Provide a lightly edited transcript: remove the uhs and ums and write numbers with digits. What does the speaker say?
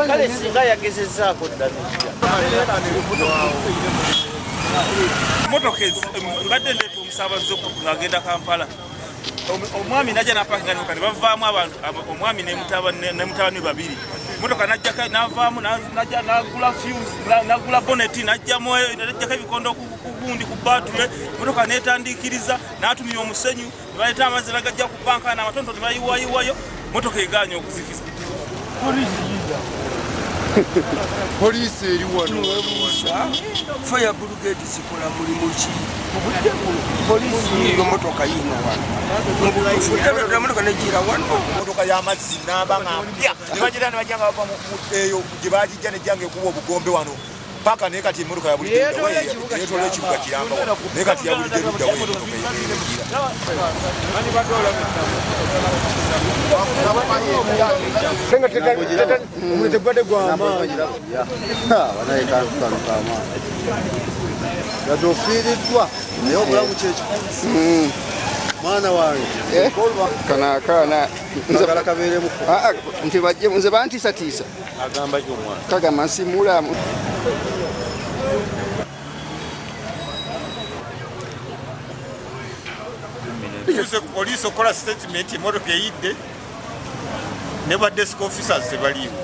kale singa yagezezaako ddala motoka mbadde ndeeta omusaabazi ng'agenda Kampala omwami najja napakinganika ne bavaamu abantu omwami ne mutabani babiri motoka najjako navaamu nagula fuse nagula boneti najjako ebikondo kugundi ku batule motoka netandikiriza n'atumira omusenyu ne baleeta amazzi nagajja ku banka n'amatondo ne bayiwayiwayo motoka eganya okuzikiza poliisi eri wano fire brigade zikola mulimu ki poliisi motoka yino wano motoka negira wano motoka y'amazzi n'abanga mpya ne bagira ne bajjanga bava eyo gye bagijja nejjanga ekuba obugombe wano paka naye kati emmotoka yabulidde yetola ekibuga kiramba naye kati yabulidde luddawo omuntu ebbadde gwamaanyi yati ofiiriddwa naye obulamu kyekikulu mwana wange kanakaana agala kabeeremu nti bajje nze bantiisatiisa agamba gyomwana kagamba nsimulamu tuze ku poliisi okola statement emotoka eyidde ne ba desk officers tebaliiwo